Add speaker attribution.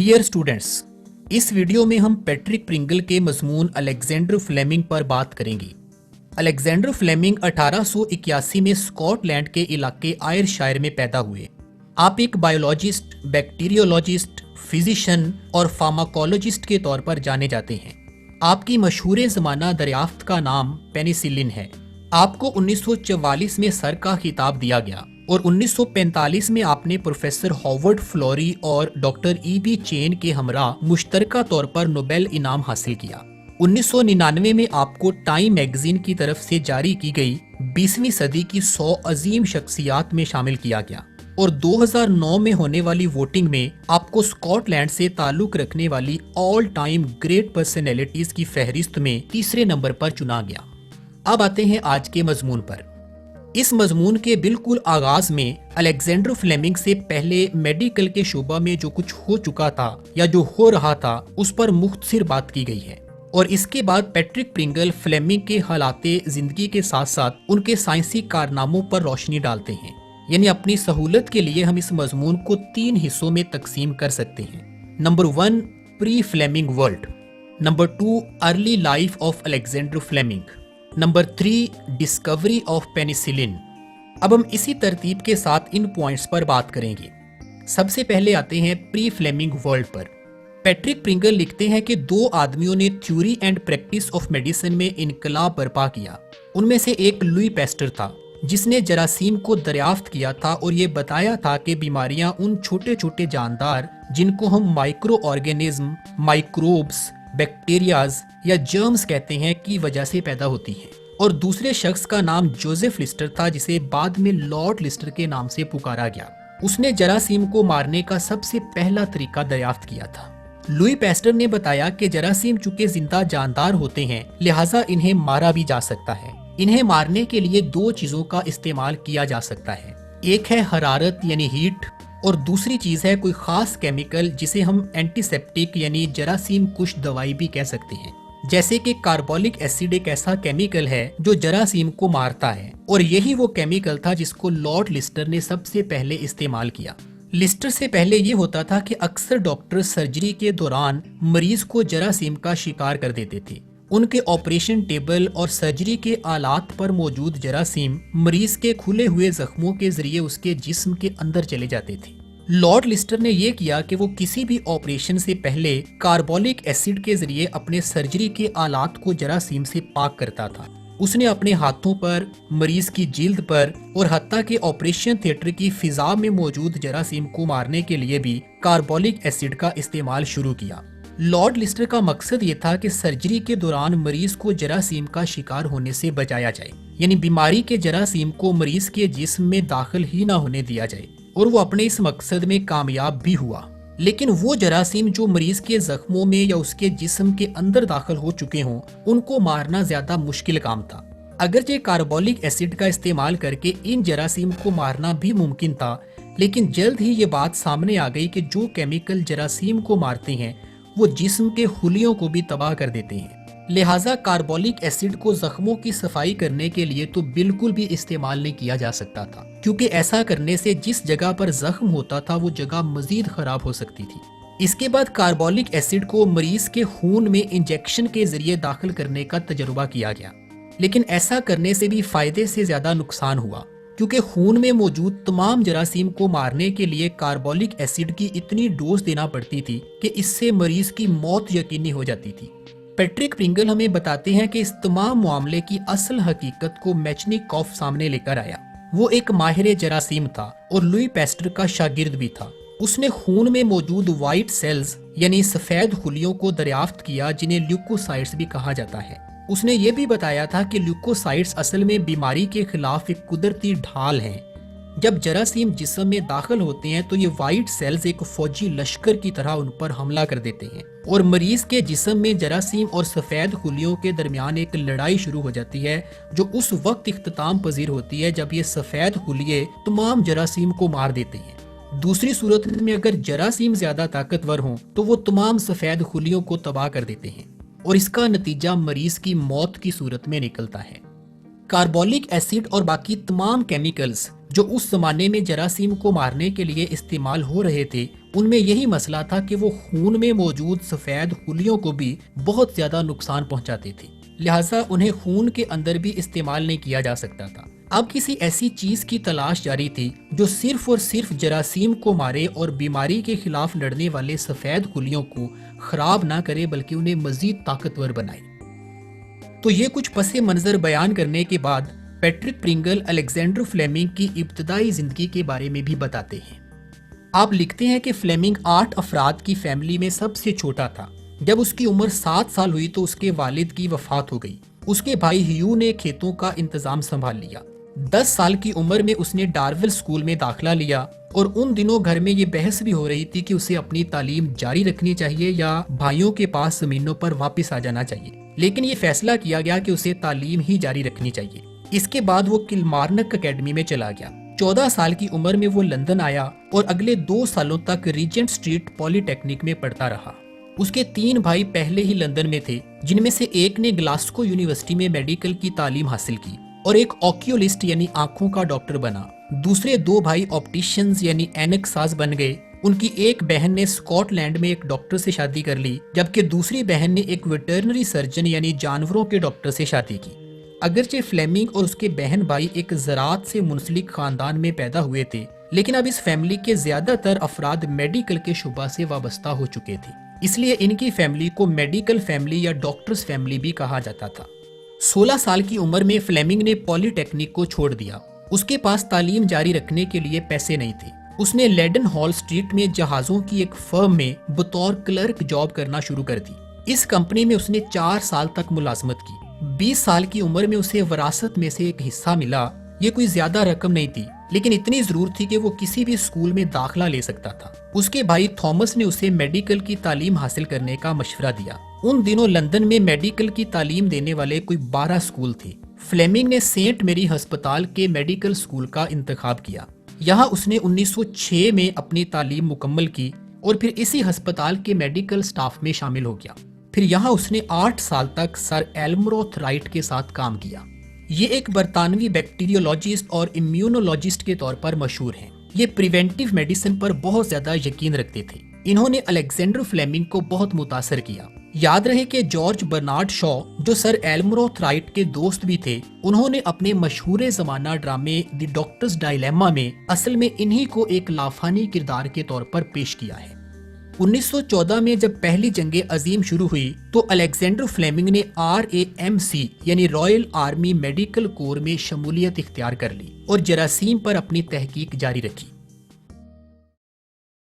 Speaker 1: Dear students, इस video में हम पैट्रिक प्रिंगल के मजमून अलेक्जेंडर फ्लेमिंग पर बात करेंगे। अलेक्जेंडर फ्लेमिंग 1881 में स्कॉटलैंड के इलाके आयरशायर में पैदा हुए। आप एक बायोलॉजिस्ट, बैक्टीरियोलॉजिस्ट, फिजिशियन और फार्माकोलॉजिस्ट के तौर पर जाने जाते हैं। आपकी मशहूर ज़माना दरियाफ्त का नाम पेनिसिलिन है। आपको 1944 में सर का खिताब दिया गया और 1945 में आपने प्रोफेसर हॉवर्ड फ्लोरी और डॉक्टर ई.बी. चेन के हमरा मुश्तरका तौर पर नोबेल इनाम हासिल किया। 1999 में आपको टाइम मैगजीन की तरफ से जारी की गई 20वीं सदी की 100 अजीम शख्सियात में शामिल किया गया और 2009 में होने वाली वोटिंग में आपको स्कॉटलैंड से ताल्लुक रखने वाली ऑल टाइम ग्रेट पर्सनैलिटीज की फहरिस्त में तीसरे नंबर पर चुना गया। अब आते हैं आज के मजमून पर। इस मजमून के बिल्कुल आगाज में अलेक्जेंडर फ्लेमिंग से पहले मेडिकल के शोबा में जो कुछ हो चुका था या जो हो रहा था उस पर मुख्तसर बात की गई है और इसके बाद पैट्रिक प्रिंगल फ्लेमिंग के हालाते जिंदगी के साथ साथ उनके साइंसी कारनामों पर रोशनी डालते हैं। यानी अपनी सहूलत के लिए हम इस मजमून को 3 हिस्सों में तकसीम कर सकते हैं। Number 1 pre Fleming world, number 2 early life of Alexander Fleming, number 3 discovery of penicillin. अब हम इसी तरतीब के साथ इन पॉइंट्स पर बात करेंगे। सबसे पहले आते हैं प्री फ्लेमिंग वर्ल्ड पर। पैट्रिक प्रिंगल लिखते हैं कि 2 आदमियों ने theory and practice of medicine में इनकलाब बर्पा किया। उनमें से एक लुई पैस्टर था जिसने जरासीम को दरियाफ्त किया था और ये बताया था कि बीमारियां उन छोटे छोटे जानदार जिनको हम माइक्रो ऑर्गेनिज्म, माइक्रोब्स, बैक्टीरियाज या जर्म्स कहते हैं की वजह से पैदा होती हैं। और दूसरे शख्स का नाम जोसेफ लिस्टर था जिसे बाद में लॉर्ड लिस्टर के नाम से पुकारा गया। उसने जरासीम को मारने का सबसे पहला तरीका दरियाफ्त किया था। लुई पैस्टर ने बताया कि जरासीम चूंकि जिंदा जानदार होते हैं लिहाजा इन्हें मारा भी जा सकता है। इन्हें मारने के लिए 2 चीजों का इस्तेमाल किया जा सकता है। एक है हरारत यानी हीट और दूसरी चीज है कोई खास केमिकल जिसे हम एंटीसेप्टिक यानी जरासीम कुश दवाई भी कह सकते हैं। जैसे कि कार्बोलिक एसिड एक ऐसा केमिकल है जो जरासीम को मारता है और यही वो केमिकल था जिसको लॉर्ड लिस्टर ने सबसे पहले इस्तेमाल किया। लिस्टर से पहले ये होता था कि अक्सर डॉक्टर सर्जरी के दौरान मरीज को जरासीम का शिकार कर देते थे। उनके ऑपरेशन टेबल और सर्जरी के आलात पर मौजूद जरासीम मरीज के खुले हुए जख्मों के जरिए उसके जिस्म के अंदर चले जाते थे। लॉर्ड लिस्टर ने यह किया कि वो किसी भी ऑपरेशन से पहले कार्बोलिक एसिड के जरिए अपने सर्जरी के आलात को जरासीम से पाक करता था। उसने अपने हाथों पर, मरीज की जिल्द पर और हत्ता के ऑपरेशन थिएटर की फिजा में मौजूद जरासीम को मारने के लिए भी कार्बोलिक एसिड का इस्तेमाल शुरू किया। लॉर्ड लिस्टर का मकसद ये था कि सर्जरी के दौरान मरीज को जरासीम का शिकार होने से बचाया जाए, यानी बीमारी के जरासीम को मरीज के जिस्म में दाखिल ही ना होने दिया जाए और वो अपने इस मकसद में कामयाब भी हुआ। लेकिन वो जरासीम जो मरीज के जख्मों में या उसके जिस्म के अंदर दाखिल हो चुके हों उनको मारना ज्यादा मुश्किल काम था। अगरचे कार्बोलिक एसिड का इस्तेमाल करके इन जरासीम को मारना भी मुमकिन था, लेकिन जल्द ही ये बात सामने आ गई कि जो केमिकल जरासीम को मारते हैं वो जिस्म के हुलियों को भी तबाह कर देते हैं। लिहाजा कार्बोलिक एसिड को जख्मों की सफाई करने के लिए तो बिल्कुल भी इस्तेमाल नहीं किया जा सकता था, क्योंकि ऐसा करने से जिस जगह पर जख्म होता था वो जगह मजीद खराब हो सकती थी। इसके बाद कार्बोलिक एसिड को मरीज के खून में इंजेक्शन के जरिए दाखिल करने का तजुर्बा किया गया, लेकिन ऐसा करने से भी फायदे से ज्यादा नुकसान हुआ, क्योंकि खून में मौजूद तमाम जरासीम को मारने के लिए कार्बोलिक एसिड की इतनी डोज देना पड़ती थी कि इससे मरीज की मौत यकीनी हो जाती थी। पैट्रिक प्रिंगल हमें बताते हैं कि इस तमाम मामले की असल हकीकत को मेचनिकॉफ सामने लेकर आया। वो एक माहिर जरासीम था और लुई पैस्टर का शागिर्द भी था। उसने खून में मौजूद व्हाइट सेल्स यानी सफेद खुलियों को दरियाफ्त किया जिन्हें ल्यूकोसाइट्स भी कहा जाता है। उसने ये भी बताया था कि ल्यूकोसाइट्स असल में बीमारी के खिलाफ एक कुदरती ढाल हैं। जब जरासीम जिस्म में दाखिल होते हैं तो ये व्हाइट सेल्स एक फौजी लश्कर की तरह उन पर हमला कर देते हैं और मरीज के जिस्म में जरासीम और सफेद खुलियों के दरमियान एक लड़ाई शुरू हो जाती है जो उस वक्त इख्तिताम पजीर होती है जब ये सफेद खुलिये तमाम जरासीम को मार देते हैं। दूसरी सूरत में अगर जरासीम ज्यादा ताकतवर हों तो वो तमाम सफेद खुलियों को तबाह कर देते हैं और इसका नतीजा मरीज की मौत की सूरत में निकलता है। कार्बोलिक एसिड और बाकी तमाम केमिकल्स جو اس زمانے میں جراثیم کو مارنے کے لیے استعمال ہو رہے تھے ان میں یہی مسئلہ تھا کہ وہ خون میں موجود سفید خلیوں کو بھی بہت زیادہ نقصان پہنچاتے تھے، لہٰذا انہیں خون کے اندر بھی استعمال نہیں کیا جا سکتا تھا۔ اب کسی ایسی چیز کی تلاش جاری تھی جو صرف اور صرف جراثیم کو مارے اور بیماری کے خلاف لڑنے والے سفید خلیوں کو خراب نہ کرے بلکہ انہیں مزید طاقتور بنائے۔ تو یہ کچھ پس منظر بیان کرنے کے بعد پیٹرک پرنگل الیگزینڈر فلیمنگ کی ابتدائی زندگی کے بارے میں بھی بتاتے ہیں۔ آپ لکھتے ہیں کہ فلیمنگ 8 افراد کی فیملی میں سب سے چھوٹا تھا۔ جب اس کی عمر 7 سال ہوئی تو اس کے والد کی وفات ہو گئی۔ اس کے بھائی ہیو نے کھیتوں کا انتظام سنبھال لیا۔ 10 سال کی عمر میں اس نے ڈارول اسکول میں داخلہ لیا اور ان دنوں گھر میں یہ بحث بھی ہو رہی تھی کہ اسے اپنی تعلیم جاری رکھنی چاہیے یا بھائیوں کے پاس زمینوں پر واپس آ جانا چاہیے، لیکن یہ فیصلہ کیا گیا کہ اسے تعلیم ہی جاری رکھنی چاہیے۔ اس کے بعد وہ کلمارنک اکیڈمی میں چلا گیا۔ 14 سال کی عمر میں وہ لندن آیا اور اگلے 2 سالوں تک ریجنٹ اسٹریٹ پولی ٹیکنک میں پڑھتا رہا۔ اس کے 3 بھائی پہلے ہی لندن میں تھے، جن میں سے ایک نے گلاسکو یونیورسٹی میں میڈیکل کی تعلیم حاصل کی اور ایک آکیولسٹ یعنی آنکھوں کا ڈاکٹر بنا۔ دوسرے 2 بھائی آپٹیشنز یعنی اینک ساز بن گئے۔ ان کی ایک بہن نے اسکاٹ لینڈ میں ایک ڈاکٹر سے شادی کر لی، جبکہ دوسری بہن نے ایک ویٹرنری سرجن یعنی جانوروں کے ڈاکٹر سے شادی کی۔ اگرچہ فلیمنگ اور اس کے بہن بھائی ایک زراعت سے منسلک خاندان میں پیدا ہوئے تھے، لیکن اب اس فیملی کے زیادہ تر افراد میڈیکل کے شعبہ سے وابستہ ہو چکے تھے، اس لیے ان کی فیملی کو میڈیکل فیملی یا ڈاکٹرز فیملی بھی کہا جاتا تھا۔ 16 سال کی عمر میں فلیمنگ نے پولی ٹیکنک کو چھوڑ دیا۔ اس کے پاس تعلیم جاری رکھنے کے لیے پیسے نہیں تھے۔ اس نے لیڈن ہال اسٹریٹ میں جہازوں کی ایک فرم میں بطور کلرک جاب کرنا شروع کر دی۔ اس کمپنی میں اس نے 4 سال تک ملازمت کی۔ 20 سال کی عمر میں اسے وراثت میں سے ایک حصہ ملا۔ یہ کوئی زیادہ رقم نہیں تھی، لیکن اتنی ضرور تھی کہ وہ کسی بھی اسکول میں داخلہ لے سکتا تھا۔ اس کے بھائی تھامس نے اسے میڈیکل کی تعلیم حاصل کرنے کا مشورہ دیا۔ ان دنوں لندن میں میڈیکل کی تعلیم دینے والے کوئی 12 اسکول تھے۔ فلیمنگ نے سینٹ میری ہسپتال کے میڈیکل اسکول کا انتخاب کیا۔ یہاں اس نے 1906 میں اپنی تعلیم مکمل کی اور پھر اسی ہسپتال کے میڈیکل سٹاف میں شامل ہو گیا۔ پھر یہاں اس نے 8 سال تک سر ایلمروتھ رائٹ کے ساتھ کام کیا۔ یہ ایک برطانوی بیکٹیریولوجسٹ اور امیونولوجسٹ کے طور پر مشہور ہیں۔ یہ پریونٹیو میڈیسن پر بہت زیادہ یقین رکھتے تھے۔ انہوں نے الیگزینڈر فلیمنگ کو بہت متاثر کیا۔ یاد رہے کہ جارج برنارڈ شاء جو سر ایلمروتھ رائٹ کے دوست بھی تھے، انہوں نے اپنے مشہور زمانہ ڈرامے دی ڈاکٹرز ڈائلیما میں اصل میں انہی کو ایک لافانی کردار کے طور پر پیش کیا ہے۔ 1914 میں جب پہلی جنگ عظیم شروع ہوئی تو الیگزینڈر فلیمنگ نے RAMC یعنی رائل آرمی میڈیکل کور میں شمولیت اختیار کر لی اور جراثیم پر اپنی تحقیق جاری رکھی۔